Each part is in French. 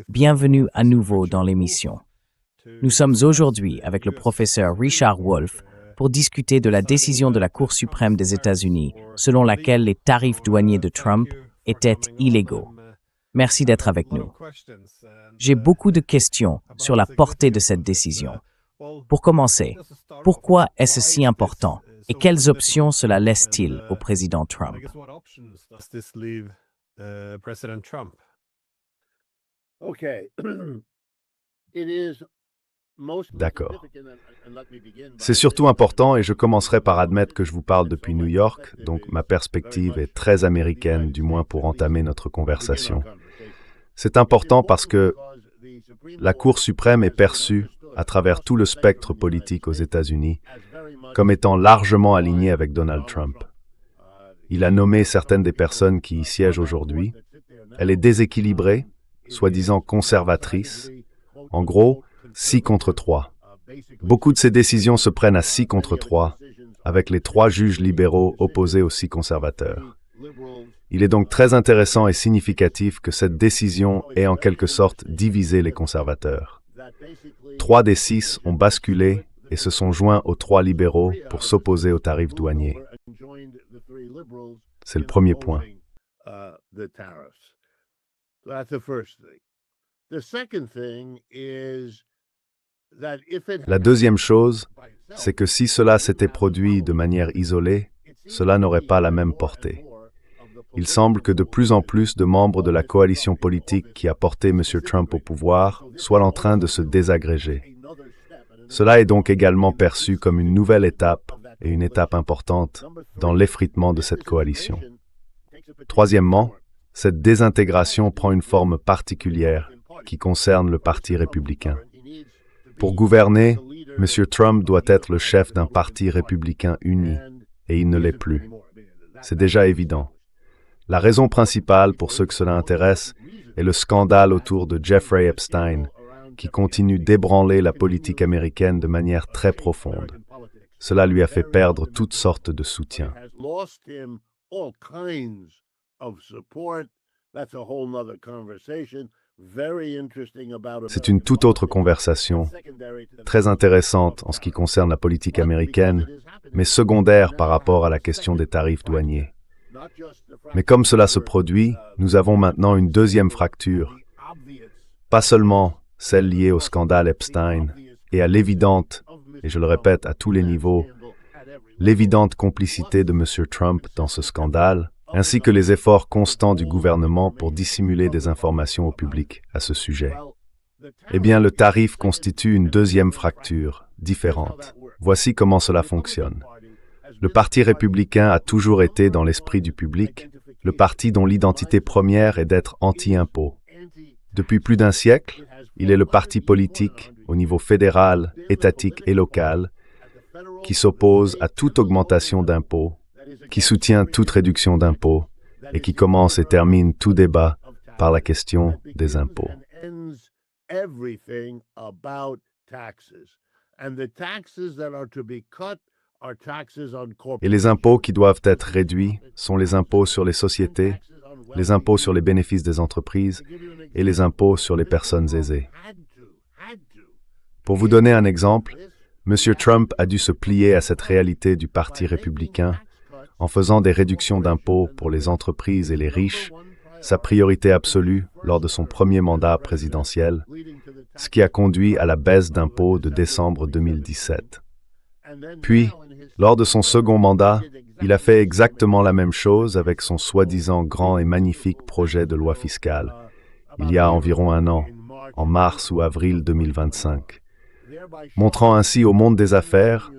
Bienvenue à nouveau dans l'émission. Nous sommes aujourd'hui avec le professeur Richard Wolff pour discuter de la décision de la Cour suprême des États-Unis selon laquelle les tarifs douaniers de Trump étaient illégaux. Merci d'être avec nous. J'ai beaucoup de questions sur la portée de cette décision. Pour commencer, pourquoi est-ce si important et quelles options cela laisse-t-il au président Trump? D'accord. C'est surtout important et je commencerai par admettre que je vous parle depuis New York, donc ma perspective est très américaine, du moins pour entamer notre conversation. C'est important parce que la Cour suprême est perçue, à travers tout le spectre politique aux États-Unis, comme étant largement alignée avec Donald Trump. Il a nommé certaines des personnes qui y siègent aujourd'hui. Elle est déséquilibrée, soi-disant conservatrice. En gros, 6 contre 3. Beaucoup de ces décisions se prennent à 6 contre 3, avec les 3 juges libéraux opposés aux 6 conservateurs. Il est donc très intéressant et significatif que cette décision ait en quelque sorte divisé les conservateurs. 3 des 6 ont basculé et se sont joints aux 3 libéraux pour s'opposer aux tarifs douaniers. C'est le premier point. La deuxième chose, c'est que si cela s'était produit de manière isolée, cela n'aurait pas la même portée. Il semble que de plus en plus de membres de la coalition politique qui a porté M. Trump au pouvoir soient en train de se désagréger. Cela est donc également perçu comme une nouvelle étape et une étape importante dans l'effritement de cette coalition. Troisièmement, cette désintégration prend une forme particulière qui concerne le Parti républicain. Pour gouverner, M. Trump doit être le chef d'un parti républicain uni, et il ne l'est plus. C'est déjà évident. La raison principale pour ceux que cela intéresse est le scandale autour de Jeffrey Epstein, qui continue d'ébranler la politique américaine de manière très profonde. Cela lui a fait perdre toutes sortes de soutien. C'est une toute autre conversation, très intéressante en ce qui concerne la politique américaine, mais secondaire par rapport à la question des tarifs douaniers. Mais comme cela se produit, nous avons maintenant une deuxième fracture, pas seulement celle liée au scandale Epstein et à l'évidente, et je le répète à tous les niveaux, l'évidente complicité de M. Trump dans ce scandale, ainsi que les efforts constants du gouvernement pour dissimuler des informations au public à ce sujet. Eh bien, le tarif constitue une deuxième fracture, différente. Voici comment cela fonctionne. Le Parti républicain a toujours été, dans l'esprit du public, le parti dont l'identité première est d'être anti-impôt. Depuis plus d'un siècle, il est le parti politique, au niveau fédéral, étatique et local, qui s'oppose à toute augmentation d'impôts, qui soutient toute réduction d'impôts et qui commence et termine tout débat par la question des impôts. Et les impôts qui doivent être réduits sont les impôts sur les sociétés, les impôts sur les bénéfices des entreprises et les impôts sur les personnes aisées. Pour vous donner un exemple, M. Trump a dû se plier à cette réalité du Parti républicain en faisant des réductions d'impôts pour les entreprises et les riches, sa priorité absolue lors de son premier mandat présidentiel, ce qui a conduit à la baisse d'impôts de décembre 2017. Puis, lors de son second mandat, il a fait exactement la même chose avec son soi-disant grand et magnifique projet de loi fiscale, il y a environ un an, en mars ou avril 2025, montrant ainsi au monde des affaires,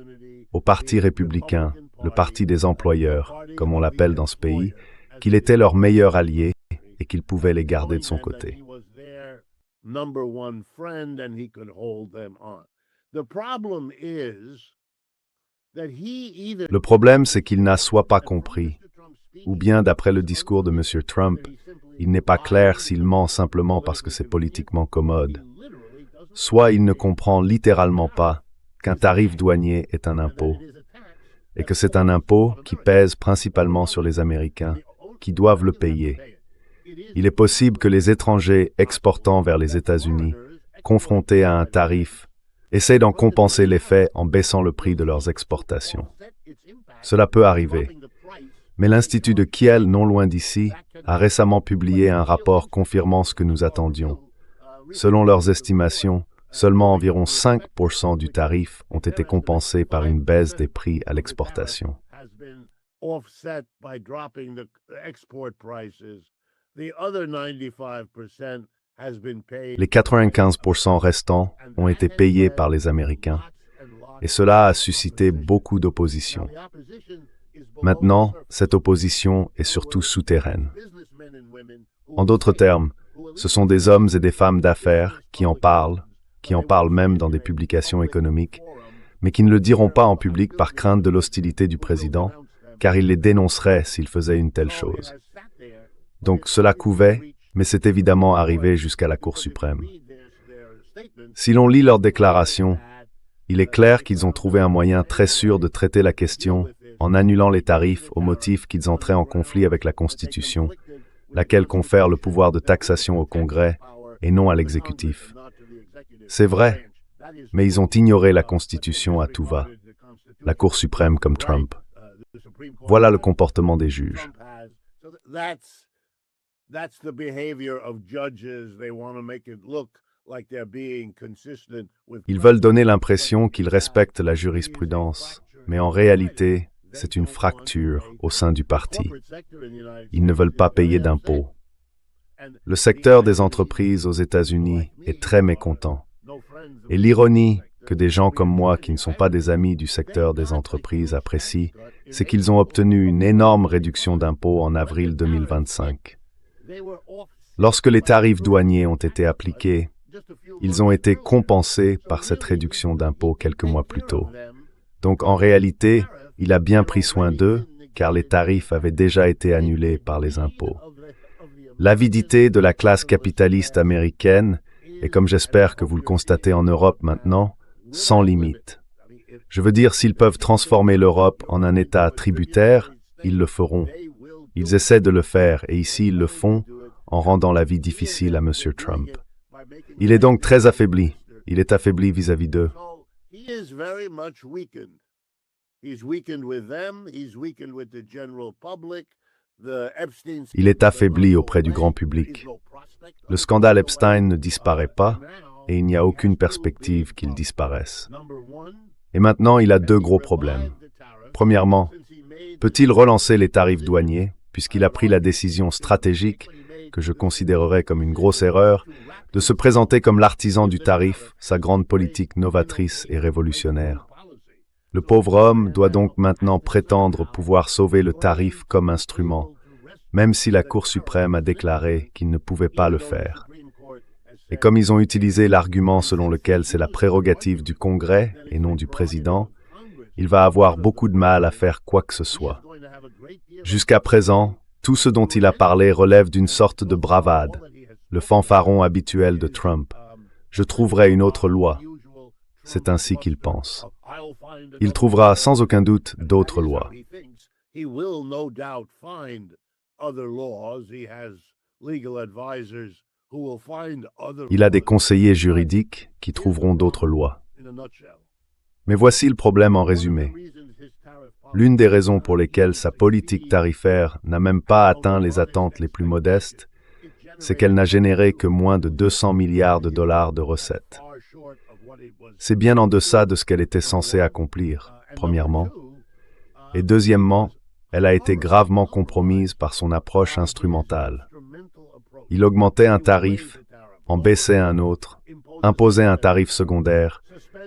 au Parti républicain, le parti des employeurs, comme on l'appelle dans ce pays, qu'il était leur meilleur allié et qu'il pouvait les garder de son côté. Le problème, c'est qu'il n'a soit pas compris, ou bien d'après le discours de M. Trump, il n'est pas clair s'il ment simplement parce que c'est politiquement commode, soit il ne comprend littéralement pas qu'un tarif douanier est un impôt, et que c'est un impôt qui pèse principalement sur les Américains, qui doivent le payer, Il est possible que les étrangers exportant vers les États-Unis, confrontés à un tarif, essaient d'en compenser l'effet en baissant le prix de leurs exportations. Cela peut arriver. Mais l'Institut de Kiel, non loin d'ici, a récemment publié un rapport confirmant ce que nous attendions. Selon leurs estimations, seulement environ 5% du tarif ont été compensés par une baisse des prix à l'exportation. Les 95% restants ont été payés par les Américains, et cela a suscité beaucoup d'opposition. Maintenant, cette opposition est surtout souterraine. En d'autres termes, ce sont des hommes et des femmes d'affaires qui en parlent même dans des publications économiques, mais qui ne le diront pas en public par crainte de l'hostilité du président, car il les dénoncerait s'ils faisaient une telle chose. Donc cela couvait, mais c'est évidemment arrivé jusqu'à la Cour suprême. Si l'on lit leurs déclarations, il est clair qu'ils ont trouvé un moyen très sûr de traiter la question en annulant les tarifs au motif qu'ils entraient en conflit avec la Constitution, laquelle confère le pouvoir de taxation au Congrès et non à l'exécutif. C'est vrai, mais ils ont ignoré la Constitution à tout va, la Cour suprême comme Trump. Voilà le comportement des juges. Ils veulent donner l'impression qu'ils respectent la jurisprudence, mais en réalité, c'est une fracture au sein du parti. Ils ne veulent pas payer d'impôts. Le secteur des entreprises aux États-Unis est très mécontent. Et l'ironie que des gens comme moi qui ne sont pas des amis du secteur des entreprises apprécient, c'est qu'ils ont obtenu une énorme réduction d'impôts en avril 2025. Lorsque les tarifs douaniers ont été appliqués, ils ont été compensés par cette réduction d'impôts quelques mois plus tôt. Donc en réalité, il a bien pris soin d'eux, car les tarifs avaient déjà été annulés par les impôts. L'avidité de la classe capitaliste américaine, et comme j'espère que vous le constatez en Europe maintenant, sans limite. Je veux dire, s'ils peuvent transformer l'Europe en un État tributaire, ils le feront. Ils essaient de le faire, et ici ils le font, en rendant la vie difficile à M. Trump. Il est donc très affaibli. Il est affaibli vis-à-vis d'eux. Il est affaibli auprès du grand public. Le scandale Epstein ne disparaît pas, et il n'y a aucune perspective qu'il disparaisse. Et maintenant, il a deux gros problèmes. Premièrement, peut-il relancer les tarifs douaniers, puisqu'il a pris la décision stratégique, que je considérerais comme une grosse erreur, de se présenter comme l'artisan du tarif, sa grande politique novatrice et révolutionnaire. Le pauvre homme doit donc maintenant prétendre pouvoir sauver le tarif comme instrument, même si la Cour suprême a déclaré qu'il ne pouvait pas le faire. Et comme ils ont utilisé l'argument selon lequel c'est la prérogative du Congrès et non du président, il va avoir beaucoup de mal à faire quoi que ce soit. Jusqu'à présent, tout ce dont il a parlé relève d'une sorte de bravade, le fanfaron habituel de Trump. Je trouverai une autre loi. C'est ainsi qu'il pense. Il trouvera sans aucun doute d'autres lois. Il a des conseillers juridiques qui trouveront d'autres lois. Mais voici le problème en résumé. L'une des raisons pour lesquelles sa politique tarifaire n'a même pas atteint les attentes les plus modestes, c'est qu'elle n'a généré que moins de 200 milliards de dollars de recettes. C'est bien en deçà de ce qu'elle était censée accomplir, premièrement. Et deuxièmement, elle a été gravement compromise par son approche instrumentale. Il augmentait un tarif, en baissait un autre, imposait un tarif secondaire,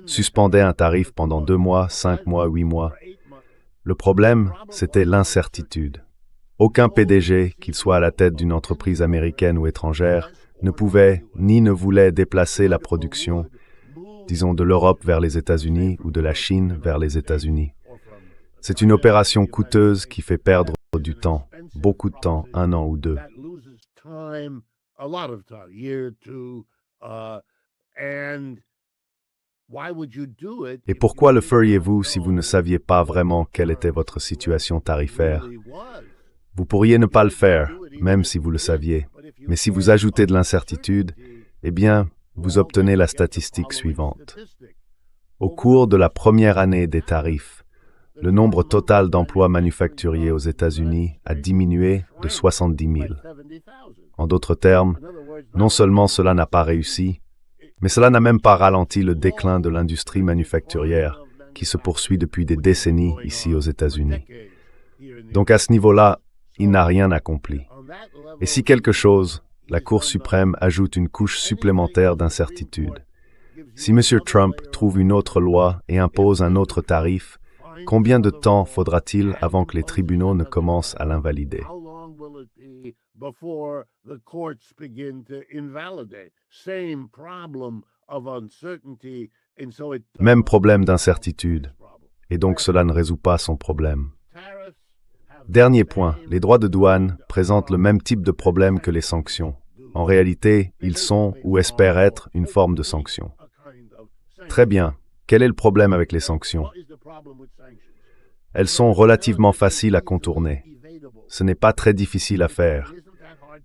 suspendait un tarif pendant 2 mois, 5 mois, 8 mois. Le problème, c'était l'incertitude. Aucun PDG, qu'il soit à la tête d'une entreprise américaine ou étrangère, ne pouvait ni ne voulait déplacer la production, disons de l'Europe vers les États-Unis ou de la Chine vers les États-Unis. C'est une opération coûteuse qui fait perdre du temps, beaucoup de temps, 1 an ou 2. Et pourquoi le feriez-vous si vous ne saviez pas vraiment quelle était votre situation tarifaire? Vous pourriez ne pas le faire, même si vous le saviez. Mais si vous ajoutez de l'incertitude, eh bien, vous obtenez la statistique suivante. Au cours de la première année des tarifs, le nombre total d'emplois manufacturiers aux États-Unis a diminué de 70 000. En d'autres termes, non seulement cela n'a pas réussi, mais cela n'a même pas ralenti le déclin de l'industrie manufacturière qui se poursuit depuis des décennies ici aux États-Unis. Donc à ce niveau-là, il n'a rien accompli. Et si quelque chose, la Cour suprême ajoute une couche supplémentaire d'incertitude. Si M. Trump trouve une autre loi et impose un autre tarif, combien de temps faudra-t-il avant que les tribunaux ne commencent à l'invalider? Même problème d'incertitude, et donc cela ne résout pas son problème. Dernier point, les droits de douane présentent le même type de problème que les sanctions. En réalité, ils sont ou espèrent être une forme de sanction. Très bien, quel est le problème avec les sanctions? Elles sont relativement faciles à contourner. Ce n'est pas très difficile à faire.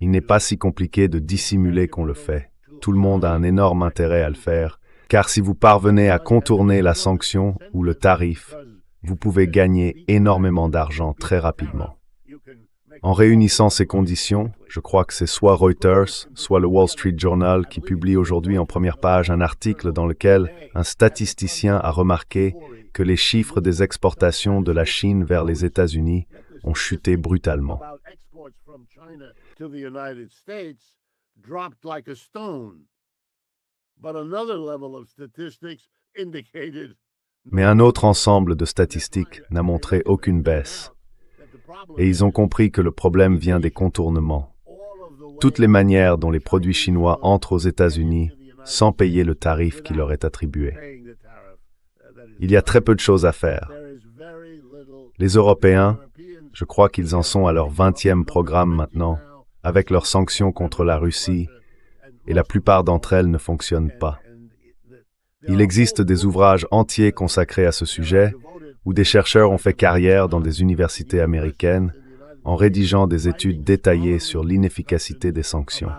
Il n'est pas si compliqué de dissimuler qu'on le fait. Tout le monde a un énorme intérêt à le faire, car si vous parvenez à contourner la sanction ou le tarif, vous pouvez gagner énormément d'argent très rapidement. En réunissant ces conditions, je crois que c'est soit Reuters, soit le Wall Street Journal qui publie aujourd'hui en première page un article dans lequel un statisticien a remarqué que les chiffres des exportations de la Chine vers les États-Unis ont chuté brutalement. Mais un autre ensemble de statistiques n'a montré aucune baisse. Et ils ont compris que le problème vient des contournements. Toutes les manières dont les produits chinois entrent aux États-Unis sans payer le tarif qui leur est attribué. Il y a très peu de choses à faire. Les Européens, je crois qu'ils en sont à leur 20e programme maintenant, avec leurs sanctions contre la Russie, et la plupart d'entre elles ne fonctionnent pas. Il existe des ouvrages entiers consacrés à ce sujet, où des chercheurs ont fait carrière dans des universités américaines en rédigeant des études détaillées sur l'inefficacité des sanctions.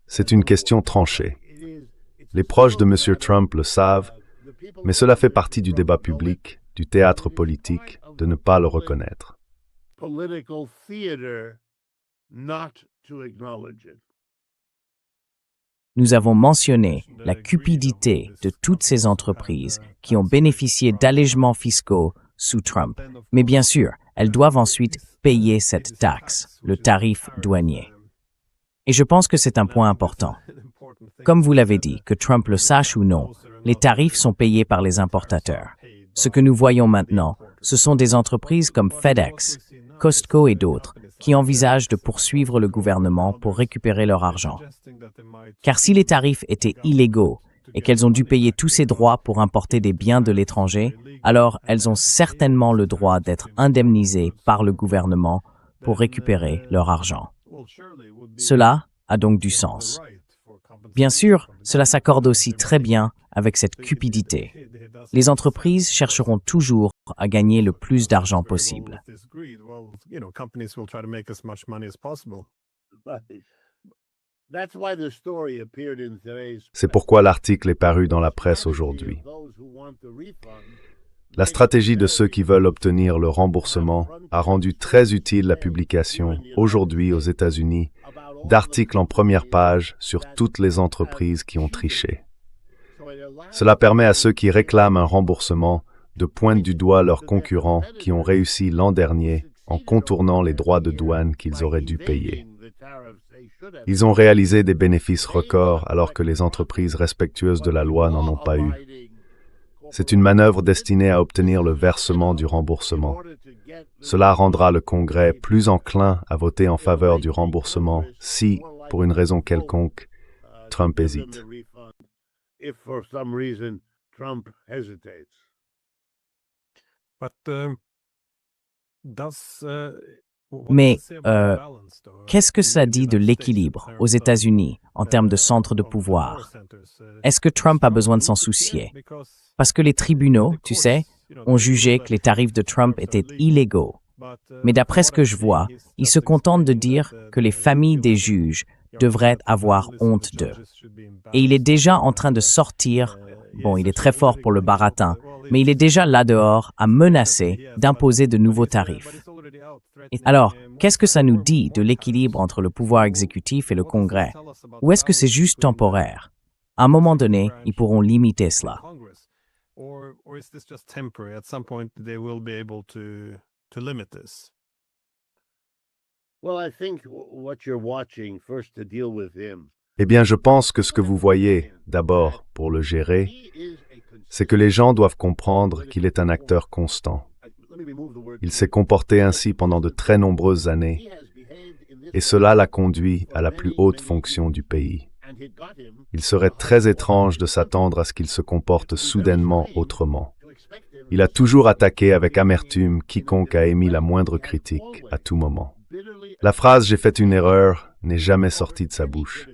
C'est une question tranchée. Les proches de M. Trump le savent, mais cela fait partie du débat public, du théâtre politique, de ne pas le reconnaître. Nous avons mentionné la cupidité de toutes ces entreprises qui ont bénéficié d'allègements fiscaux sous Trump. Mais bien sûr, elles doivent ensuite payer cette taxe, le tarif douanier. Et je pense que c'est un point important. Comme vous l'avez dit, que Trump le sache ou non, les tarifs sont payés par les importateurs. Ce que nous voyons maintenant, ce sont des entreprises comme FedEx, Costco et d'autres qui envisagent de poursuivre le gouvernement pour récupérer leur argent. Car si les tarifs étaient illégaux et qu'elles ont dû payer tous ces droits pour importer des biens de l'étranger, alors elles ont certainement le droit d'être indemnisées par le gouvernement pour récupérer leur argent. Cela a donc du sens. Bien sûr, cela s'accorde aussi très bien avec cette cupidité. Les entreprises chercheront toujours à gagner le plus d'argent possible. C'est pourquoi l'article est paru dans la presse aujourd'hui. La stratégie de ceux qui veulent obtenir le remboursement a rendu très utile la publication, aujourd'hui aux États-Unis, d'articles en première page sur toutes les entreprises qui ont triché. Cela permet à ceux qui réclament un remboursement de pointer du doigt leurs concurrents qui ont réussi l'an dernier en contournant les droits de douane qu'ils auraient dû payer. Ils ont réalisé des bénéfices records alors que les entreprises respectueuses de la loi n'en ont pas eu. C'est une manœuvre destinée à obtenir le versement du remboursement. Cela rendra le Congrès plus enclin à voter en faveur du remboursement si, pour une raison quelconque, Trump hésite. Mais qu'est-ce que ça dit de l'équilibre aux États-Unis en termes de centre de pouvoir? Est-ce que Trump a besoin de s'en soucier? Parce que les tribunaux, tu sais, ont jugé que les tarifs de Trump étaient illégaux Mais d'après ce que je vois, il se contente de dire que les familles des juges devraient avoir honte d'eux. Et il est déjà en train de sortir, bon, il est très fort pour le baratin, mais il est déjà là dehors à menacer d'imposer de nouveaux tarifs. Alors, qu'est-ce que ça nous dit de l'équilibre entre le pouvoir exécutif et le Congrès? Ou est-ce que c'est juste temporaire? À un moment donné, ils pourront limiter cela. Eh bien, je pense que ce que vous voyez, d'abord, pour le gérer, c'est que les gens doivent comprendre qu'il est un acteur constant. Il s'est comporté ainsi pendant de très nombreuses années, et cela l'a conduit à la plus haute fonction du pays. Il serait très étrange de s'attendre à ce qu'il se comporte soudainement autrement. Il a toujours attaqué avec amertume quiconque a émis la moindre critique à tout moment. La phrase « j'ai fait une erreur » n'est jamais sortie de sa bouche.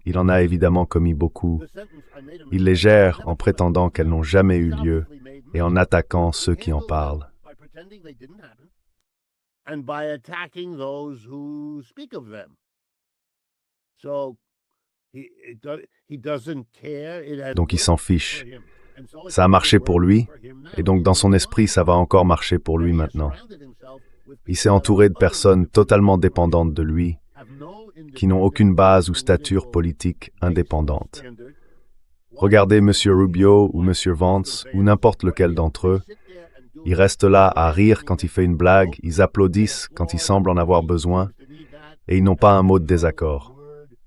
Il en a évidemment commis beaucoup. Il les gère en prétendant qu'elles n'ont jamais eu lieu et en attaquant ceux qui en parlent. Donc il s'en fiche. Ça a marché pour lui, et donc dans son esprit, ça va encore marcher pour lui maintenant. Il s'est entouré de personnes totalement dépendantes de lui, qui n'ont aucune base ou stature politique indépendante. Regardez M. Rubio ou M. Vance, ou n'importe lequel d'entre eux. Ils restent là à rire quand il fait une blague, ils applaudissent quand il semble en avoir besoin, et ils n'ont pas un mot de désaccord.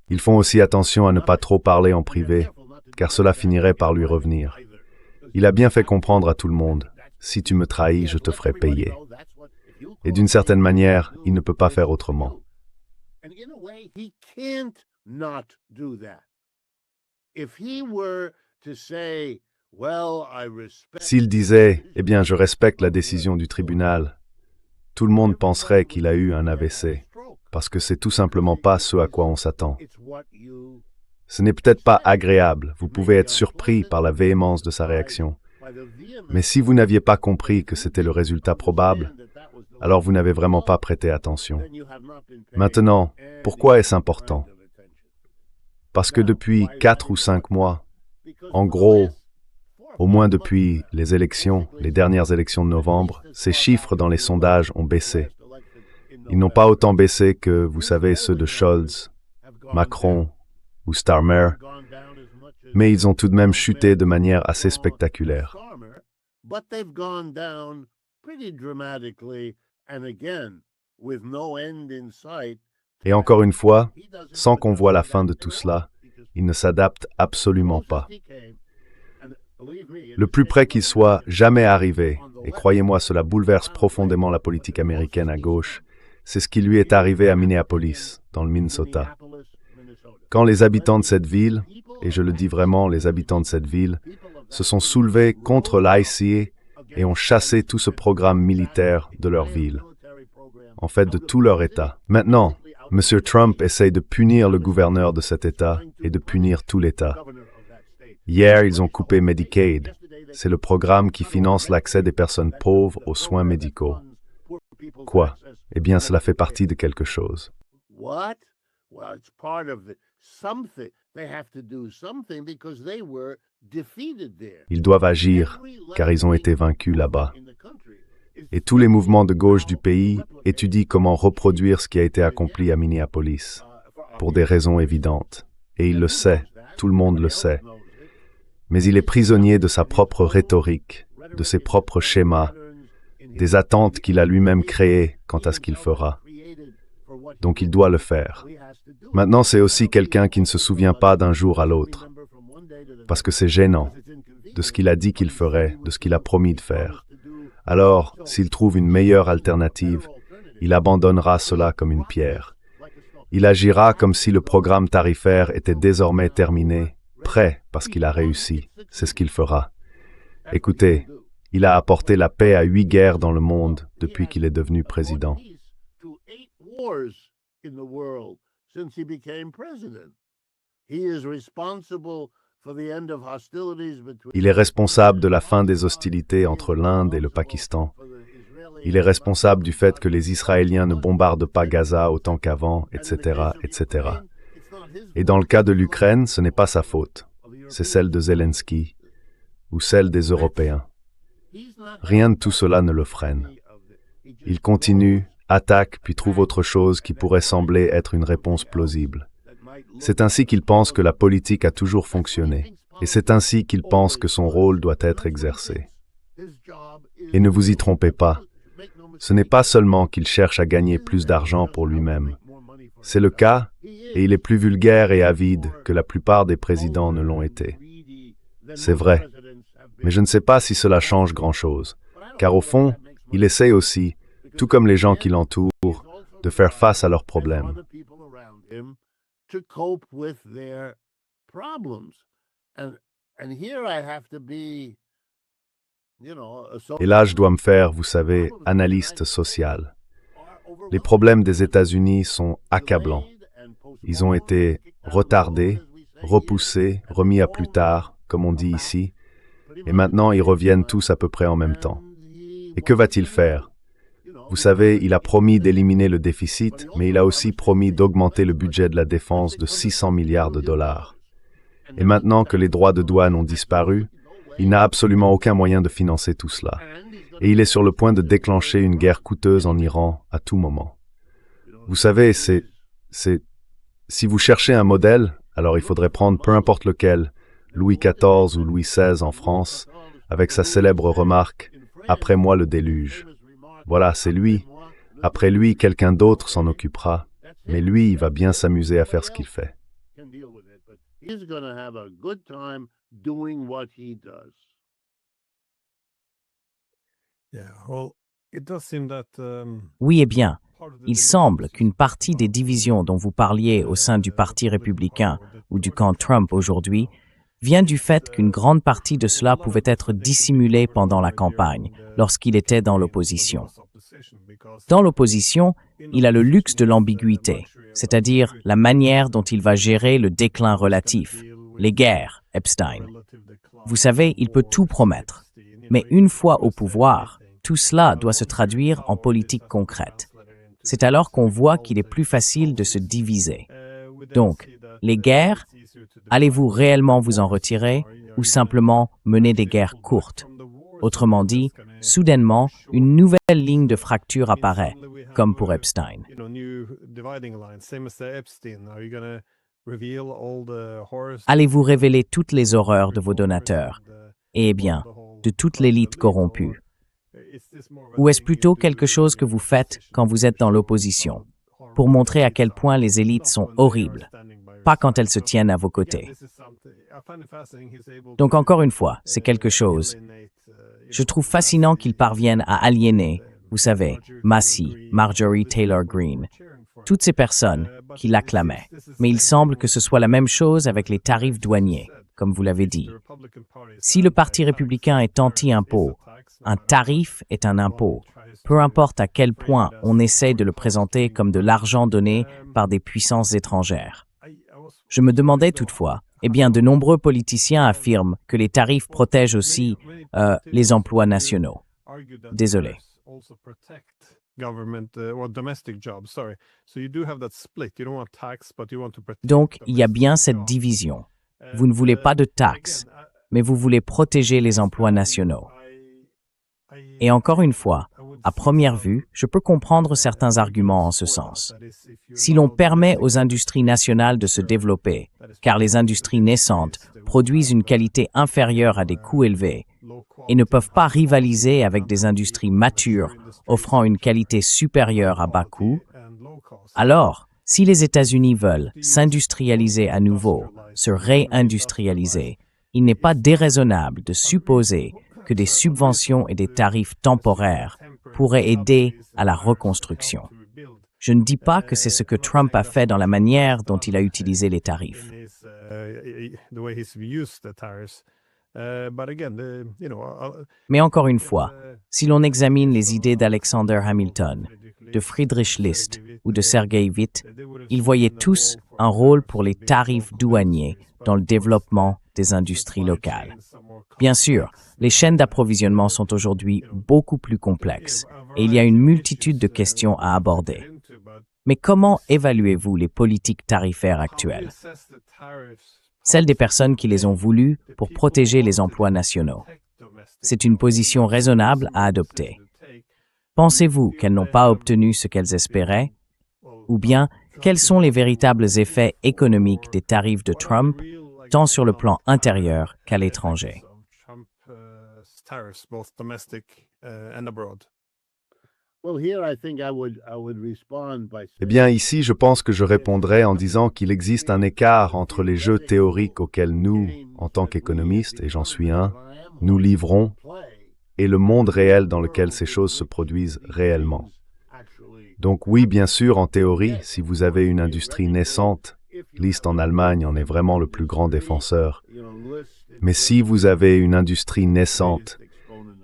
Ils font aussi attention à ne pas trop parler en privé, car cela finirait par lui revenir. Il a bien fait comprendre à tout le monde, « Si tu me trahis, je te ferai payer. » Et d'une certaine manière, il ne peut pas faire autrement. S'il disait « Eh bien, je respecte la décision du tribunal », tout le monde penserait qu'il a eu un AVC, parce que c'est tout simplement pas ce à quoi on s'attend. Ce n'est peut-être pas agréable, vous pouvez être surpris par la véhémence de sa réaction. Mais si vous n'aviez pas compris que c'était le résultat probable, alors vous n'avez vraiment pas prêté attention. Maintenant, pourquoi est-ce important? Parce que depuis 4 ou 5 mois, en gros, au moins depuis les élections, les dernières élections de novembre, ces chiffres dans les sondages ont baissé. Ils n'ont pas autant baissé que, vous savez, ceux de Scholz, Macron ou Starmer, mais ils ont tout de même chuté de manière assez spectaculaire. Et encore une fois, sans qu'on voie la fin de tout cela, il ne s'adapte absolument pas. Le plus près qu'il soit jamais arrivé, et croyez-moi, cela bouleverse profondément la politique américaine à gauche, c'est ce qui lui est arrivé à Minneapolis, dans le Minnesota. Quand les habitants de cette ville, et je le dis vraiment, les habitants de cette ville, se sont soulevés contre l'ICA et ont chassé tout ce programme militaire de leur ville, en fait de tout leur État. Maintenant, M. Trump essaye de punir le gouverneur de cet État et de punir tout l'État. Hier, ils ont coupé Medicaid. C'est le programme qui finance l'accès des personnes pauvres aux soins médicaux. Quoi? Eh bien, cela fait partie de quelque chose. Ils doivent agir, car ils ont été vaincus là-bas. Et tous les mouvements de gauche du pays étudient comment reproduire ce qui a été accompli à Minneapolis, pour des raisons évidentes. Et il le sait, tout le monde le sait. Mais il est prisonnier de sa propre rhétorique, de ses propres schémas, des attentes qu'il a lui-même créées quant à ce qu'il fera. Donc il doit le faire. Maintenant, c'est aussi quelqu'un qui ne se souvient pas d'un jour à l'autre, parce que c'est gênant, de ce qu'il a dit qu'il ferait, de ce qu'il a promis de faire. Alors, s'il trouve une meilleure alternative, il abandonnera cela comme une pierre. Il agira comme si le programme tarifaire était désormais terminé, prêt parce qu'il a réussi. C'est ce qu'il fera. Écoutez, il a apporté la paix à 8 guerres dans le monde depuis qu'il est devenu président. Il est responsable de la fin des hostilités entre l'Inde et le Pakistan. Il est responsable du fait que les Israéliens ne bombardent pas Gaza autant qu'avant, etc., etc. Et dans le cas de l'Ukraine, ce n'est pas sa faute. C'est celle de Zelensky ou celle des Européens. Rien de tout cela ne le freine. Il continue, attaque, puis trouve autre chose qui pourrait sembler être une réponse plausible. C'est ainsi qu'il pense que la politique a toujours fonctionné. Et c'est ainsi qu'il pense que son rôle doit être exercé. Et ne vous y trompez pas. Ce n'est pas seulement qu'il cherche à gagner plus d'argent pour lui-même. C'est le cas, et il est plus vulgaire et avide que la plupart des présidents ne l'ont été. C'est vrai, mais je ne sais pas si cela change grand-chose, car au fond, il essaye aussi, tout comme les gens qui l'entourent, de faire face à leurs problèmes. Et là, je dois me faire, vous savez, analyste social. Les problèmes des États-Unis sont accablants. Ils ont été retardés, repoussés, remis à plus tard, comme on dit ici, et maintenant ils reviennent tous à peu près en même temps. Et que va-t-il faire? Vous savez, il a promis d'éliminer le déficit, mais il a aussi promis d'augmenter le budget de la défense de 600 milliards de dollars. Et maintenant que les droits de douane ont disparu, il n'a absolument aucun moyen de financer tout cela. Et il est sur le point de déclencher une guerre coûteuse en Iran à tout moment. Vous savez, si vous cherchez un modèle, alors il faudrait prendre peu importe lequel, Louis XIV ou Louis XVI en France, avec sa célèbre remarque « Après moi le déluge ». Voilà, c'est lui. Après lui, quelqu'un d'autre s'en occupera, mais lui, il va bien s'amuser à faire ce qu'il fait. Oui, eh bien, il semble qu'une partie des divisions dont vous parliez au sein du Parti républicain ou du camp Trump aujourd'hui vient du fait qu'une grande partie de cela pouvait être dissimulée pendant la campagne, lorsqu'il était dans l'opposition. Dans l'opposition, il a le luxe de l'ambiguïté, c'est-à-dire la manière dont il va gérer le déclin relatif, les guerres, Epstein. Vous savez, il peut tout promettre, mais une fois au pouvoir, tout cela doit se traduire en politique concrète. C'est alors qu'on voit qu'il est plus facile de se diviser. Donc, les guerres, allez-vous réellement vous en retirer ou simplement mener des guerres courtes? Autrement dit, soudainement, une nouvelle ligne de fracture apparaît, comme pour Epstein. Allez-vous révéler toutes les horreurs de vos donateurs, et bien, de toute l'élite corrompue? Ou est-ce plutôt quelque chose que vous faites quand vous êtes dans l'opposition, pour montrer à quel point les élites sont horribles, pas quand elles se tiennent à vos côtés? Donc encore une fois, c'est quelque chose. Je trouve fascinant qu'ils parviennent à aliéner, vous savez, Massey, Marjorie Taylor Greene, toutes ces personnes qui l'acclamaient. Mais il semble que ce soit la même chose avec les tarifs douaniers, comme vous l'avez dit. Si le Parti républicain est anti-impôt, un tarif est un impôt, peu importe à quel point on essaie de le présenter comme de l'argent donné par des puissances étrangères. Je me demandais toutefois, eh bien, de nombreux politiciens affirment que les tarifs protègent aussi les emplois nationaux. Désolé. Donc, il y a bien cette division. Vous ne voulez pas de taxes, mais vous voulez protéger les emplois nationaux. Et encore une fois, à première vue, je peux comprendre certains arguments en ce sens. Si l'on permet aux industries nationales de se développer, car les industries naissantes produisent une qualité inférieure à des coûts élevés et ne peuvent pas rivaliser avec des industries matures offrant une qualité supérieure à bas coût, alors, si les États-Unis veulent s'industrialiser à nouveau, se réindustrialiser, il n'est pas déraisonnable de supposer que des subventions et des tarifs temporaires pourraient aider à la reconstruction. Je ne dis pas que c'est ce que Trump a fait dans la manière dont il a utilisé les tarifs. Mais encore une fois, si l'on examine les idées d'Alexander Hamilton, de Friedrich List ou de Sergei Witt, ils voyaient tous un rôle pour les tarifs douaniers dans le développement des industries locales. Bien sûr, les chaînes d'approvisionnement sont aujourd'hui beaucoup plus complexes et il y a une multitude de questions à aborder. Mais comment évaluez-vous les politiques tarifaires actuelles? Celles des personnes qui les ont voulues pour protéger les emplois nationaux. C'est une position raisonnable à adopter. Pensez-vous qu'elles n'ont pas obtenu ce qu'elles espéraient? Ou bien, quels sont les véritables effets économiques des tarifs de Trump, tant sur le plan intérieur qu'à l'étranger? Eh bien, ici, je pense que je répondrai en disant qu'il existe un écart entre les jeux théoriques auxquels nous, en tant qu'économistes, et j'en suis un, nous livrons, et le monde réel dans lequel ces choses se produisent réellement. Donc oui, bien sûr, en théorie, si vous avez une industrie naissante, List en Allemagne en est vraiment le plus grand défenseur. Mais si vous avez une industrie naissante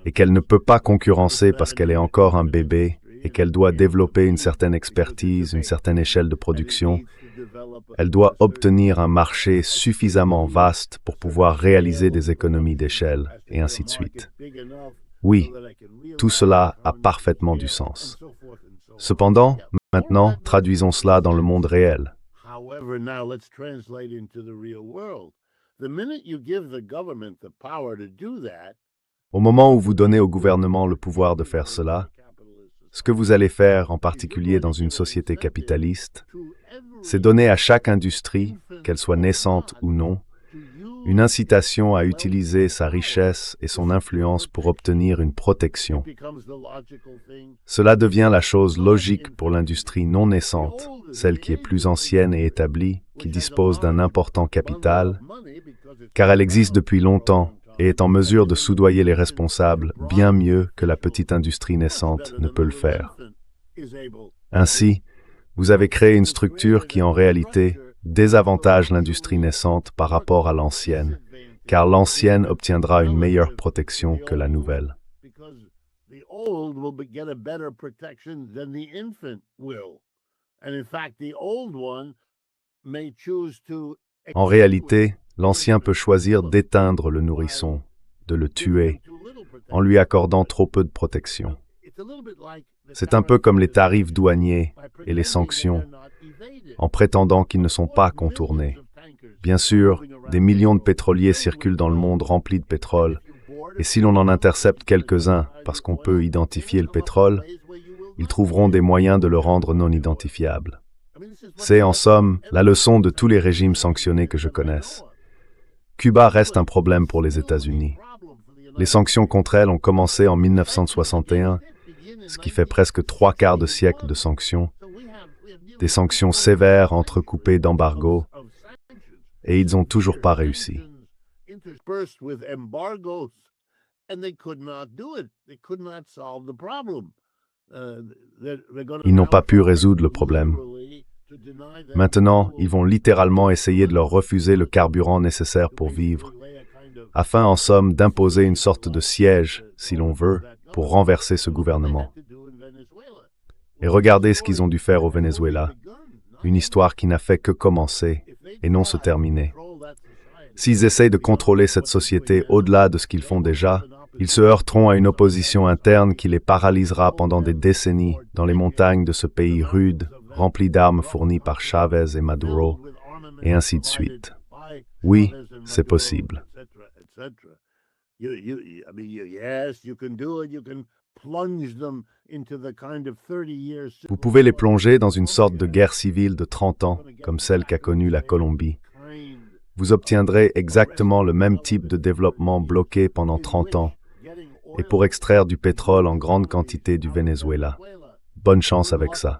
et qu'elle ne peut pas concurrencer parce qu'elle est encore un bébé et qu'elle doit développer une certaine expertise, une certaine échelle de production, elle doit obtenir un marché suffisamment vaste pour pouvoir réaliser des économies d'échelle, et ainsi de suite. Oui, tout cela a parfaitement du sens. Cependant, maintenant, traduisons cela dans le monde réel. Au moment où vous donnez au gouvernement le pouvoir de faire cela, ce que vous allez faire, en particulier dans une société capitaliste, c'est donner à chaque industrie, qu'elle soit naissante ou non, une incitation à utiliser sa richesse et son influence pour obtenir une protection. Cela devient la chose logique pour l'industrie non naissante, celle qui est plus ancienne et établie, qui dispose d'un important capital, car elle existe depuis longtemps et est en mesure de soudoyer les responsables bien mieux que la petite industrie naissante ne peut le faire. Ainsi, vous avez créé une structure qui en réalité désavantage l'industrie naissante par rapport à l'ancienne, car l'ancienne obtiendra une meilleure protection que la nouvelle. En réalité, l'ancien peut choisir d'éteindre le nourrisson, de le tuer, en lui accordant trop peu de protection. C'est un peu comme les tarifs douaniers et les sanctions, en prétendant qu'ils ne sont pas contournés. Bien sûr, des millions de pétroliers circulent dans le monde remplis de pétrole, et si l'on en intercepte quelques-uns parce qu'on peut identifier le pétrole, ils trouveront des moyens de le rendre non identifiable. C'est, en somme, la leçon de tous les régimes sanctionnés que je connaisse. Cuba reste un problème pour les États-Unis. Les sanctions contre elle ont commencé en 1961, ce qui fait presque 3/4 de siècle de sanctions, des sanctions sévères entrecoupées d'embargos, et ils n'ont toujours pas réussi. Ils n'ont pas pu résoudre le problème. Maintenant, ils vont littéralement essayer de leur refuser le carburant nécessaire pour vivre, afin en somme d'imposer une sorte de siège, si l'on veut, pour renverser ce gouvernement. Et regardez ce qu'ils ont dû faire au Venezuela, une histoire qui n'a fait que commencer et non se terminer. S'ils essayent de contrôler cette société au-delà de ce qu'ils font déjà, ils se heurteront à une opposition interne qui les paralysera pendant des décennies dans les montagnes de ce pays rude, rempli d'armes fournies par Chavez et Maduro, et ainsi de suite. Oui, c'est possible. Vous pouvez les plonger dans une sorte de guerre civile de 30 ans, comme celle qu'a connue la Colombie. Vous obtiendrez exactement le même type de développement bloqué pendant 30 ans, et pour extraire du pétrole en grande quantité du Venezuela. Bonne chance avec ça.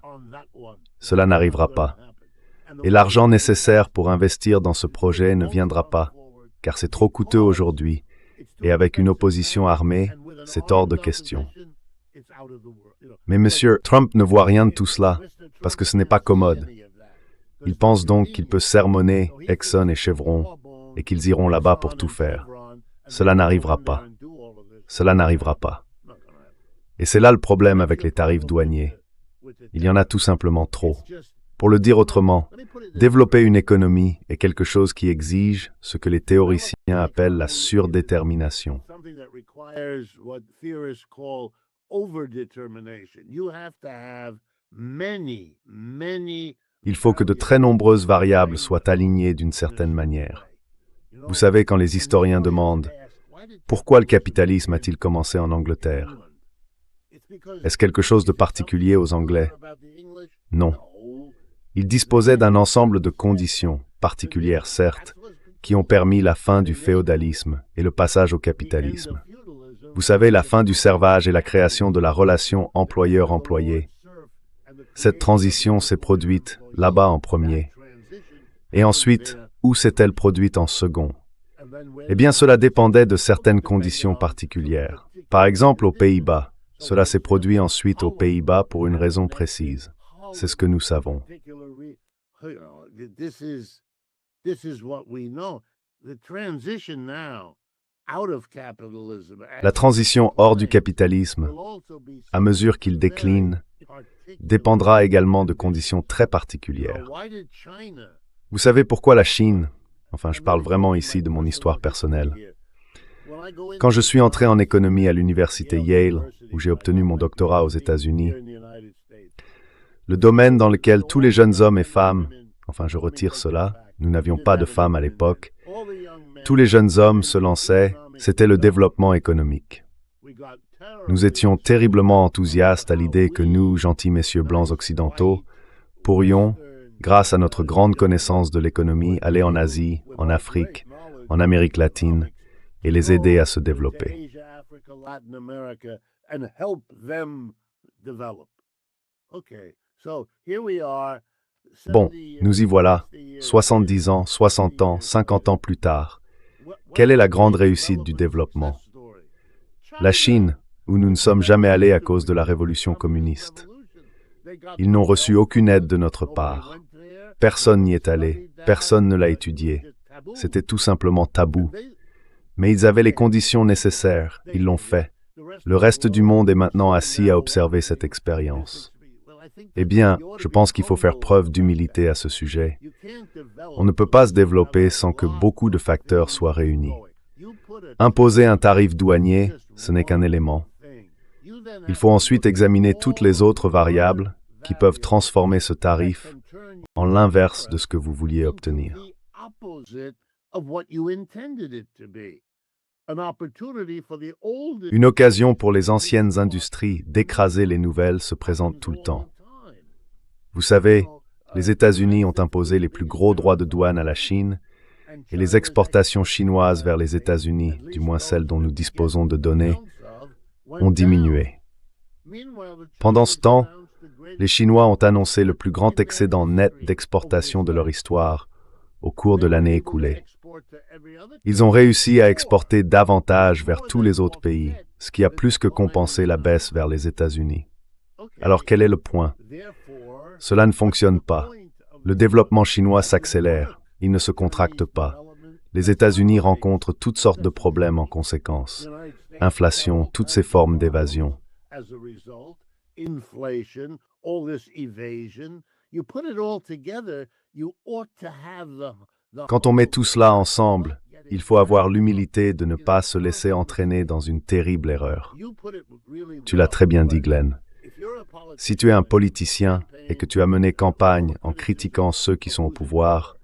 Cela n'arrivera pas. Et l'argent nécessaire pour investir dans ce projet ne viendra pas, car c'est trop coûteux aujourd'hui, et avec une opposition armée, c'est hors de question. Mais M. Trump ne voit rien de tout cela, parce que ce n'est pas commode. Il pense donc qu'il peut sermonner Exxon et Chevron, et qu'ils iront là-bas pour tout faire. Cela n'arrivera pas. Cela n'arrivera pas. Et c'est là le problème avec les tarifs douaniers. Il y en a tout simplement trop. Pour le dire autrement, développer une économie est quelque chose qui exige ce que les théoriciens appellent la surdétermination. Il faut que de très nombreuses variables soient alignées d'une certaine manière. Vous savez, quand les historiens demandent « Pourquoi le capitalisme a-t-il commencé en Angleterre ?» Est-ce quelque chose de particulier aux Anglais? Non. Ils disposaient d'un ensemble de conditions, particulières certes, qui ont permis la fin du féodalisme et le passage au capitalisme. Vous savez, la fin du servage et la création de la relation employeur-employé. Cette transition s'est produite là-bas en premier. Et ensuite, où s'est-elle produite en second? Eh bien, cela dépendait de certaines conditions particulières. Par exemple, aux Pays-Bas. Cela s'est produit ensuite aux Pays-Bas pour une raison précise. C'est ce que nous savons. La transition hors du capitalisme, à mesure qu'il décline, dépendra également de conditions très particulières. Vous savez pourquoi la Chine, enfin je parle vraiment ici de mon histoire personnelle. Quand je suis entré en économie à l'université Yale, où j'ai obtenu mon doctorat aux États-Unis, le domaine dans lequel tous les jeunes hommes et femmes, enfin je retire cela, nous n'avions pas de femmes à l'époque, tous les jeunes hommes se lançaient, c'était le développement économique. Nous étions terriblement enthousiastes à l'idée que nous, gentils messieurs blancs occidentaux, pourrions, grâce à notre grande connaissance de l'économie, aller en Asie, en Afrique, en Amérique latine, et les aider à se développer. Bon, nous y voilà, 70 ans, 60 ans, 50 ans plus tard. Quelle est la grande réussite du développement? La Chine, où nous ne sommes jamais allés à cause de la révolution communiste. Ils n'ont reçu aucune aide de notre part. Personne n'y est allé, personne ne l'a étudié. C'était tout simplement tabou. Mais ils avaient les conditions nécessaires, ils l'ont fait. Le reste du monde est maintenant assis à observer cette expérience. Eh bien, je pense qu'il faut faire preuve d'humilité à ce sujet. On ne peut pas se développer sans que beaucoup de facteurs soient réunis. Imposer un tarif douanier, ce n'est qu'un élément. Il faut ensuite examiner toutes les autres variables qui peuvent transformer ce tarif en l'inverse de ce que vous vouliez obtenir. Une occasion pour les anciennes industries d'écraser les nouvelles se présente tout le temps. Vous savez, les États-Unis ont imposé les plus gros droits de douane à la Chine et les exportations chinoises vers les États-Unis, du moins celles dont nous disposons de données, ont diminué. Pendant ce temps, les Chinois ont annoncé le plus grand excédent net d'exportation de leur histoire au cours de l'année écoulée. Ils ont réussi à exporter davantage vers tous les autres pays, ce qui a plus que compensé la baisse vers les États-Unis. Alors quel est le point? Cela ne fonctionne pas. Le développement chinois s'accélère, il ne se contracte pas. Les États-Unis rencontrent toutes sortes de problèmes en conséquence. Inflation, toutes ces formes d'évasion. Quand on met tout cela ensemble, il faut avoir l'humilité de ne pas se laisser entraîner dans une terrible erreur. Tu l'as très bien dit, Glenn. Si tu es un politicien et que tu as mené campagne en critiquant ceux qui sont au pouvoir,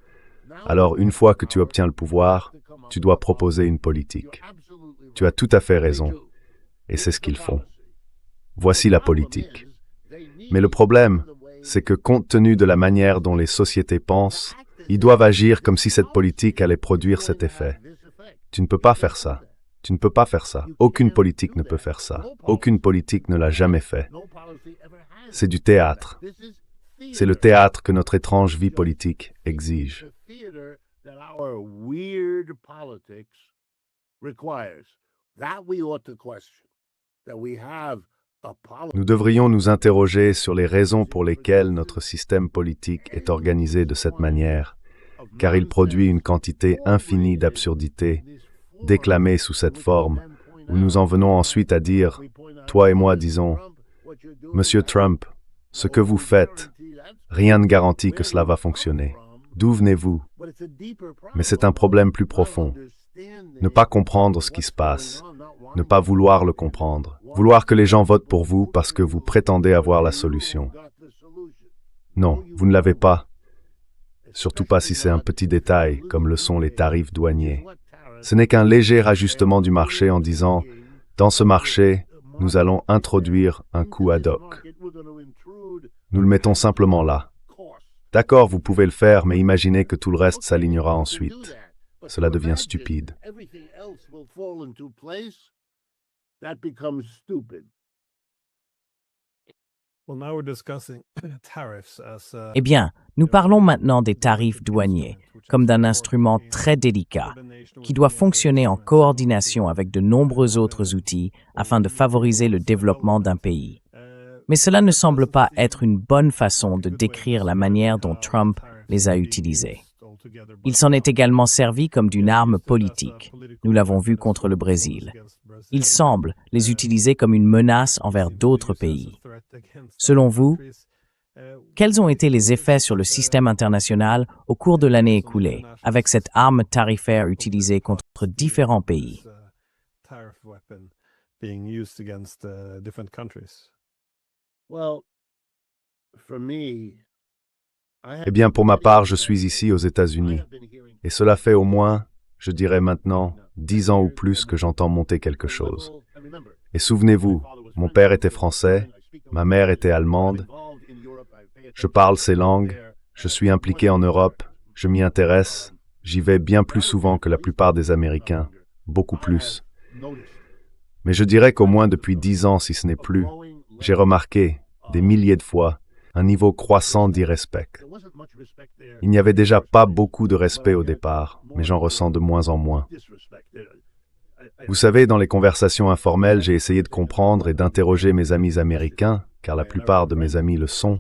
alors une fois que tu obtiens le pouvoir, tu dois proposer une politique. Tu as tout à fait raison, et c'est ce qu'ils font. Voici la politique. Mais le problème, c'est que compte tenu de la manière dont les sociétés pensent, ils doivent agir comme si cette politique allait produire cet effet. Tu ne peux pas faire ça. Tu ne peux pas faire ça. Aucune politique ne peut faire ça. Aucune politique ne l'a jamais fait. C'est du théâtre. C'est le théâtre que notre étrange vie politique exige. Nous devrions nous interroger sur les raisons pour lesquelles notre système politique est organisé de cette manière, car il produit une quantité infinie d'absurdités, déclamées sous cette forme, où nous en venons ensuite à dire, toi et moi disons, « Monsieur Trump, ce que vous faites, rien ne garantit que cela va fonctionner. D'où venez-vous » Mais c'est un problème plus profond. Ne pas comprendre ce qui se passe, ne pas vouloir le comprendre, vouloir que les gens votent pour vous parce que vous prétendez avoir la solution. Non, vous ne l'avez pas. Surtout pas si c'est un petit détail, comme le sont les tarifs douaniers. Ce n'est qu'un léger ajustement du marché en disant « Dans ce marché, nous allons introduire un coût ad hoc. Nous le mettons simplement là. D'accord, vous pouvez le faire, mais imaginez que tout le reste s'alignera ensuite. Cela devient stupide. » Eh bien, nous parlons maintenant des tarifs douaniers, comme d'un instrument très délicat, qui doit fonctionner en coordination avec de nombreux autres outils afin de favoriser le développement d'un pays. Mais cela ne semble pas être une bonne façon de décrire la manière dont Trump les a utilisés. Il s'en est également servi comme d'une arme politique. Nous l'avons vu contre le Brésil. Il semble les utiliser comme une menace envers d'autres pays. Selon vous, quels ont été les effets sur le système international au cours de l'année écoulée, avec cette arme tarifaire utilisée contre différents pays? Eh bien, pour ma part, je suis ici aux États-Unis. Et cela fait au moins, je dirais maintenant, 10 ans ou plus que j'entends monter quelque chose. Et souvenez-vous, mon père était français, ma mère était allemande, je parle ces langues, je suis impliqué en Europe, je m'y intéresse, j'y vais bien plus souvent que la plupart des Américains, beaucoup plus. Mais je dirais qu'au moins depuis 10 ans, si ce n'est plus, j'ai remarqué, des milliers de fois, un niveau croissant d'irrespect. Il n'y avait déjà pas beaucoup de respect au départ, mais j'en ressens de moins en moins. Vous savez, dans les conversations informelles, j'ai essayé de comprendre et d'interroger mes amis américains, car la plupart de mes amis le sont,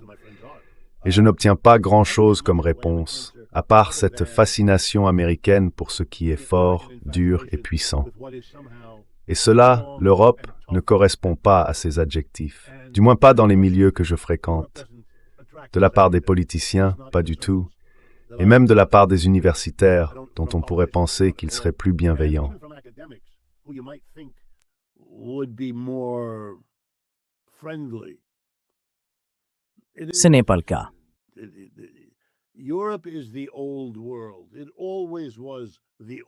et je n'obtiens pas grand-chose comme réponse, à part cette fascination américaine pour ce qui est fort, dur et puissant. Et cela, l'Europe, ne correspond pas à ces adjectifs, du moins pas dans les milieux que je fréquente. De la part des politiciens, pas du tout, et même de la part des universitaires, dont on pourrait penser qu'ils seraient plus bienveillants. Ce n'est pas le cas.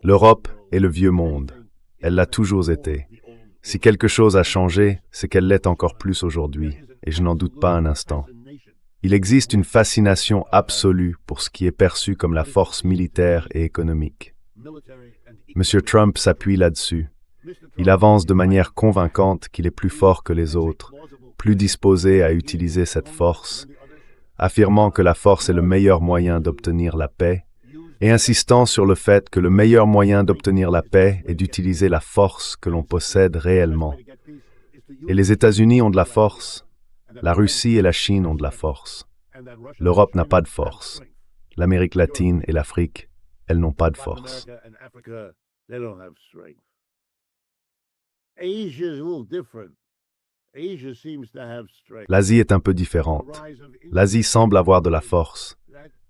L'Europe est le vieux monde. Elle l'a toujours été. Si quelque chose a changé, c'est qu'elle l'est encore plus aujourd'hui, et je n'en doute pas un instant. Il existe une fascination absolue pour ce qui est perçu comme la force militaire et économique. M. Trump s'appuie là-dessus. Il avance de manière convaincante qu'il est plus fort que les autres, plus disposé à utiliser cette force, affirmant que la force est le meilleur moyen d'obtenir la paix, et insistant sur le fait que le meilleur moyen d'obtenir la paix est d'utiliser la force que l'on possède réellement. Et les États-Unis ont de la force, la Russie et la Chine ont de la force. L'Europe n'a pas de force. L'Amérique latine et l'Afrique, elles n'ont pas de force. L'Asie est un peu différente. L'Asie semble avoir de la force.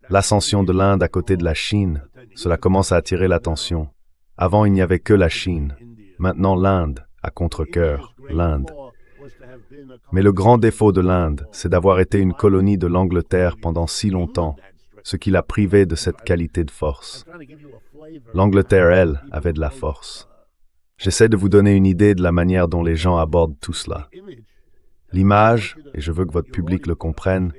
L'ascension de l'Inde à côté de la Chine, cela commence à attirer l'attention. Avant, il n'y avait que la Chine. Maintenant, l'Inde, à contre-cœur, l'Inde. Mais le grand défaut de l'Inde, c'est d'avoir été une colonie de l'Angleterre pendant si longtemps, ce qui l'a privé de cette qualité de force. L'Angleterre, elle, avait de la force. J'essaie de vous donner une idée de la manière dont les gens abordent tout cela. L'image, et je veux que votre public le comprenne,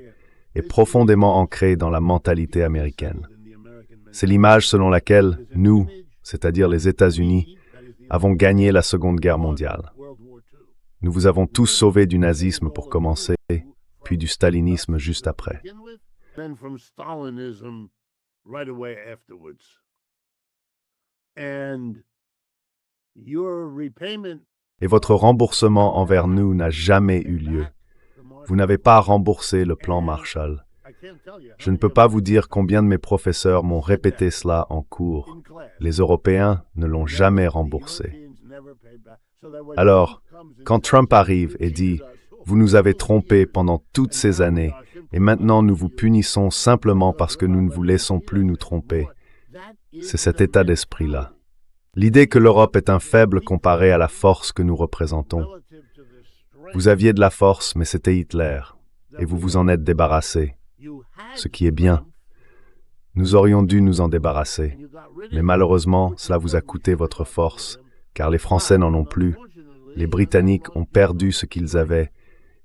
est profondément ancrée dans la mentalité américaine. C'est l'image selon laquelle nous, c'est-à-dire les États-Unis, avons gagné la Seconde Guerre mondiale. Nous vous avons tous sauvés du nazisme pour commencer, puis du stalinisme juste après. Et votre remboursement envers nous n'a jamais eu lieu. Vous n'avez pas remboursé le plan Marshall. Je ne peux pas vous dire combien de mes professeurs m'ont répété cela en cours. Les Européens ne l'ont jamais remboursé. Alors, quand Trump arrive et dit « Vous nous avez trompés pendant toutes ces années, et maintenant nous vous punissons simplement parce que nous ne vous laissons plus nous tromper », c'est cet état d'esprit-là. L'idée que l'Europe est un faible comparé à la force que nous représentons. Vous aviez de la force, mais c'était Hitler, et vous vous en êtes débarrassé, ce qui est bien. Nous aurions dû nous en débarrasser, mais malheureusement, cela vous a coûté votre force, car les Français n'en ont plus, les Britanniques ont perdu ce qu'ils avaient,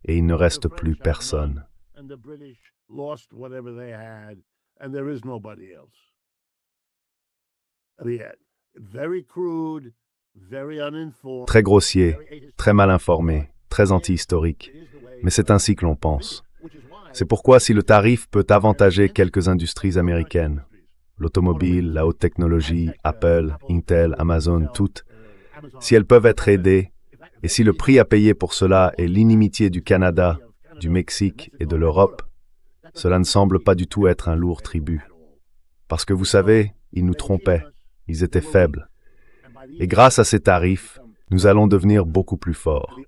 et il ne reste plus personne. Très grossier, très mal informé, très anti-historique, mais c'est ainsi que l'on pense. C'est pourquoi si le tarif peut avantager quelques industries américaines, l'automobile, la haute technologie, Apple, Intel, Amazon, toutes, si elles peuvent être aidées, et si le prix à payer pour cela est l'inimitié du Canada, du Mexique et de l'Europe, cela ne semble pas du tout être un lourd tribut. Parce que vous savez, ils nous trompaient, ils étaient faibles. Et grâce à ces tarifs, nous allons devenir beaucoup plus forts.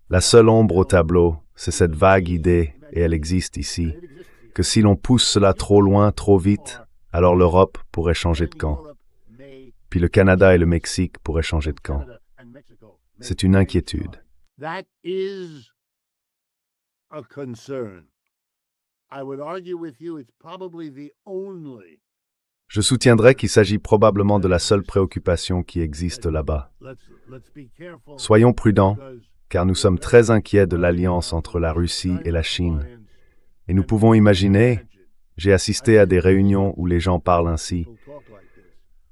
La seule ombre au tableau, c'est cette vague idée, et elle existe ici, que si l'on pousse cela trop loin, trop vite, alors l'Europe pourrait changer de camp. Puis le Canada et le Mexique pourraient changer de camp. C'est une inquiétude. Je soutiendrai qu'il s'agit probablement de la seule préoccupation qui existe là-bas. Soyons prudents, car nous sommes très inquiets de l'alliance entre la Russie et la Chine. Et nous pouvons imaginer, j'ai assisté à des réunions où les gens parlent ainsi,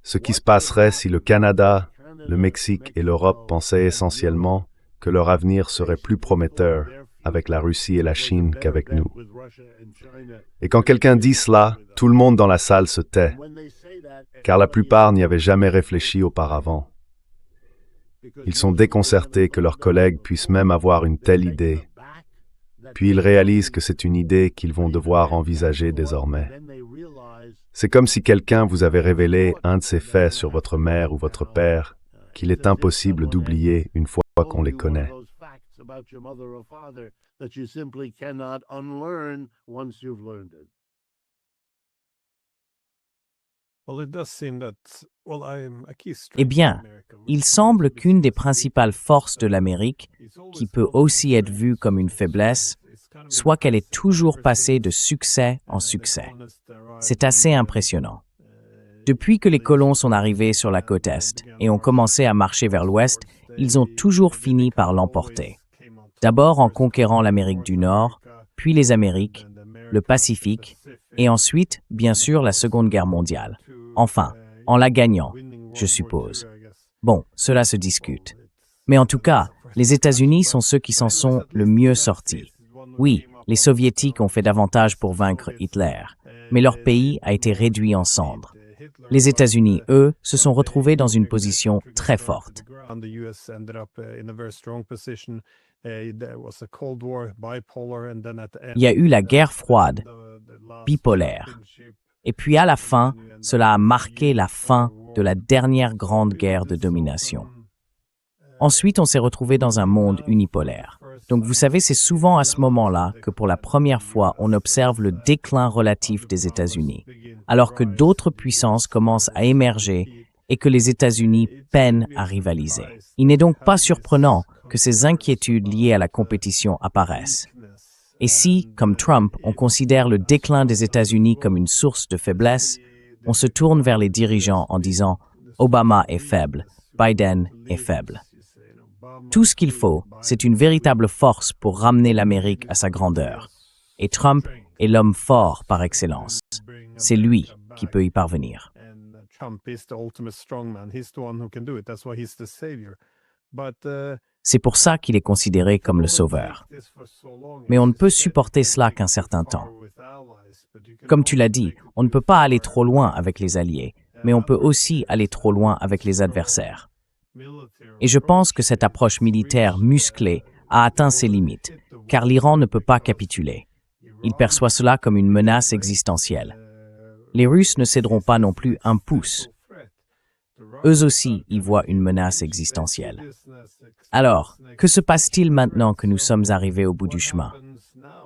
ce qui se passerait si le Canada, le Mexique et l'Europe pensaient essentiellement que leur avenir serait plus prometteur avec la Russie et la Chine qu'avec nous. Et quand quelqu'un dit cela, tout le monde dans la salle se tait, car la plupart n'y avaient jamais réfléchi auparavant. Ils sont déconcertés que leurs collègues puissent même avoir une telle idée, puis ils réalisent que c'est une idée qu'ils vont devoir envisager désormais. C'est comme si quelqu'un vous avait révélé un de ces faits sur votre mère ou votre père, qu'il est impossible d'oublier une fois qu'on les connaît. Eh bien, il semble qu'une des principales forces de l'Amérique, qui peut aussi être vue comme une faiblesse, soit qu'elle est toujours passée de succès en succès. C'est assez impressionnant. Depuis que les colons sont arrivés sur la côte Est et ont commencé à marcher vers l'Ouest, ils ont toujours fini par l'emporter. D'abord en conquérant l'Amérique du Nord, puis les Amériques, le Pacifique, et ensuite, bien sûr, la Seconde Guerre mondiale. Enfin, en la gagnant, je suppose. Bon, cela se discute. Mais en tout cas, les États-Unis sont ceux qui s'en sont le mieux sortis. Oui, les Soviétiques ont fait davantage pour vaincre Hitler, mais leur pays a été réduit en cendres. Les États-Unis, eux, se sont retrouvés dans une position très forte. Il y a eu la guerre froide, bipolaire. Et puis à la fin, cela a marqué la fin de la dernière grande guerre de domination. Ensuite, on s'est retrouvé dans un monde unipolaire. Donc vous savez, c'est souvent à ce moment-là que pour la première fois, on observe le déclin relatif des États-Unis, alors que d'autres puissances commencent à émerger et que les États-Unis peinent à rivaliser. Il n'est donc pas surprenant que ces inquiétudes liées à la compétition apparaissent. Et si, comme Trump, on considère le déclin des États-Unis comme une source de faiblesse, on se tourne vers les dirigeants en disant « Obama est faible, Biden est faible ». Tout ce qu'il faut, c'est une véritable force pour ramener l'Amérique à sa grandeur. Et Trump est l'homme fort par excellence. C'est lui qui peut y parvenir. C'est pour ça qu'il est considéré comme le sauveur. Mais on ne peut supporter cela qu'un certain temps. Comme tu l'as dit, on ne peut pas aller trop loin avec les alliés, mais on peut aussi aller trop loin avec les adversaires. Et je pense que cette approche militaire musclée a atteint ses limites, car l'Iran ne peut pas capituler. Il perçoit cela comme une menace existentielle. Les Russes ne céderont pas non plus un pouce. Eux aussi y voient une menace existentielle. Alors, que se passe-t-il maintenant que nous sommes arrivés au bout du chemin?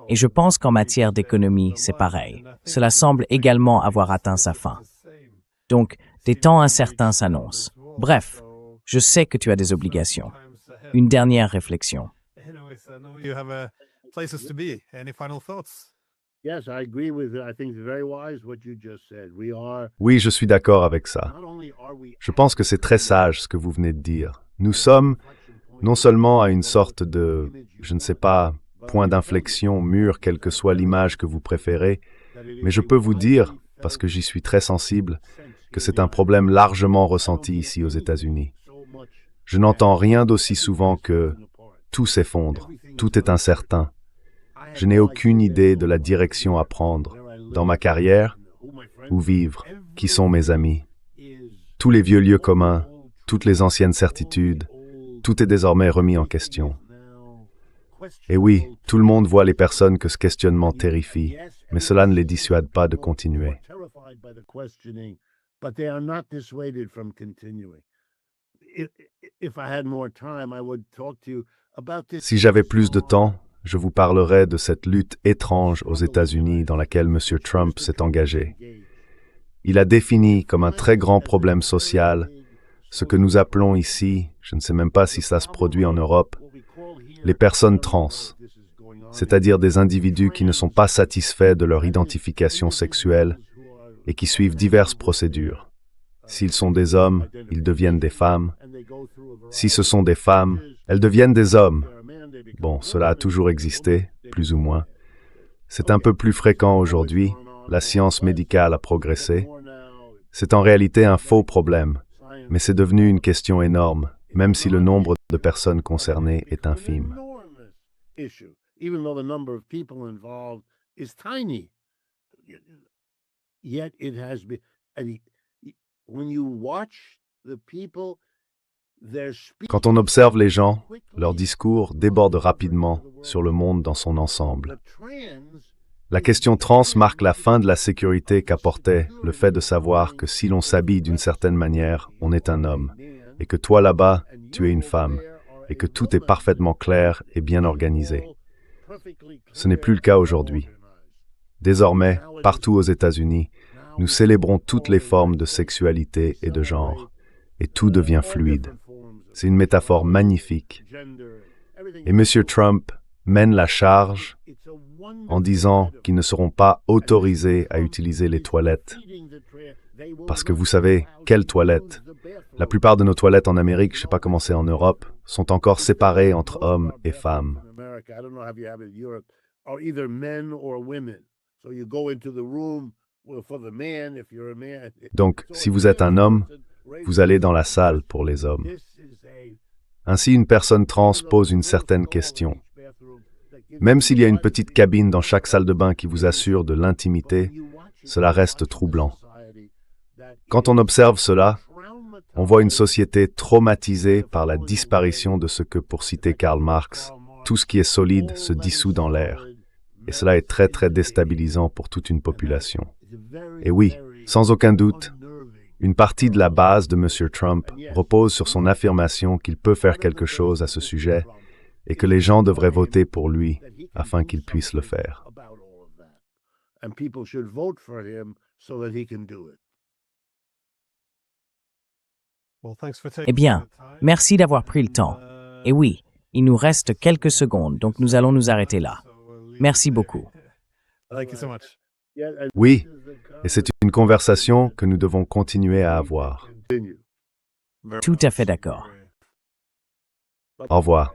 Et je pense qu'en matière d'économie, c'est pareil. Cela semble également avoir atteint sa fin. Donc, Des temps incertains s'annoncent. Bref, je sais que tu as des obligations. Une dernière réflexion. Oui, je suis d'accord avec ça. Je pense que c'est très sage ce que vous venez de dire. Nous sommes non seulement à une sorte de, je ne sais pas, point d'inflexion, mur, quelle que soit l'image que vous préférez, mais je peux vous dire, parce que j'y suis très sensible, que c'est un problème largement ressenti ici aux États-Unis. Je n'entends rien d'aussi souvent que tout s'effondre, tout est incertain. Je n'ai aucune idée de la direction à prendre, dans ma carrière, où vivre, qui sont mes amis. Tous les vieux lieux communs, toutes les anciennes certitudes, tout est désormais remis en question. Et oui, tout le monde voit les personnes que ce questionnement terrifie, mais cela ne les dissuade pas de continuer. Si j'avais plus de temps, je vous parlerai de cette lutte étrange aux États-Unis dans laquelle M. Trump s'est engagé. Il a défini comme un très grand problème social ce que nous appelons ici, je ne sais même pas si ça se produit en Europe, les personnes trans, c'est-à-dire des individus qui ne sont pas satisfaits de leur identification sexuelle et qui suivent diverses procédures. S'ils sont des hommes, ils deviennent des femmes. Si ce sont des femmes, elles deviennent des hommes. Bon, cela a toujours existé, plus ou moins. C'est un peu plus fréquent aujourd'hui, la science médicale a progressé. C'est en réalité un faux problème, mais c'est devenu une question énorme, même si le nombre de personnes concernées est infime. Quand on observe les gens, leur discours déborde rapidement sur le monde dans son ensemble. La question trans marque la fin de la sécurité qu'apportait le fait de savoir que si l'on s'habille d'une certaine manière, on est un homme, et que toi là-bas, tu es une femme, et que tout est parfaitement clair et bien organisé. Ce n'est plus le cas aujourd'hui. Désormais, partout aux États-Unis, nous célébrons toutes les formes de sexualité et de genre, et tout devient fluide. C'est une métaphore magnifique. Et M. Trump mène la charge en disant qu'ils ne seront pas autorisés à utiliser les toilettes. Parce que vous savez, quelles toilettes? La plupart de nos toilettes en Amérique, je ne sais pas comment c'est en Europe, sont encore séparées entre hommes et femmes. Donc, si vous êtes un homme, vous allez dans la salle pour les hommes. Ainsi, une personne trans pose une certaine question. Même s'il y a une petite cabine dans chaque salle de bain qui vous assure de l'intimité, cela reste troublant. Quand on observe cela, on voit une société traumatisée par la disparition de ce que, pour citer Karl Marx, tout ce qui est solide se dissout dans l'air. Et cela est très très déstabilisant pour toute une population. Et oui, sans aucun doute, une partie de la base de M. Trump repose sur son affirmation qu'il peut faire quelque chose à ce sujet et que les gens devraient voter pour lui afin qu'il puisse le faire. Eh bien, merci d'avoir pris le temps. Et oui, il nous reste quelques secondes, donc nous allons nous arrêter là. Merci beaucoup. Oui, et c'est une conversation que nous devons continuer à avoir. Tout à fait d'accord. Au revoir.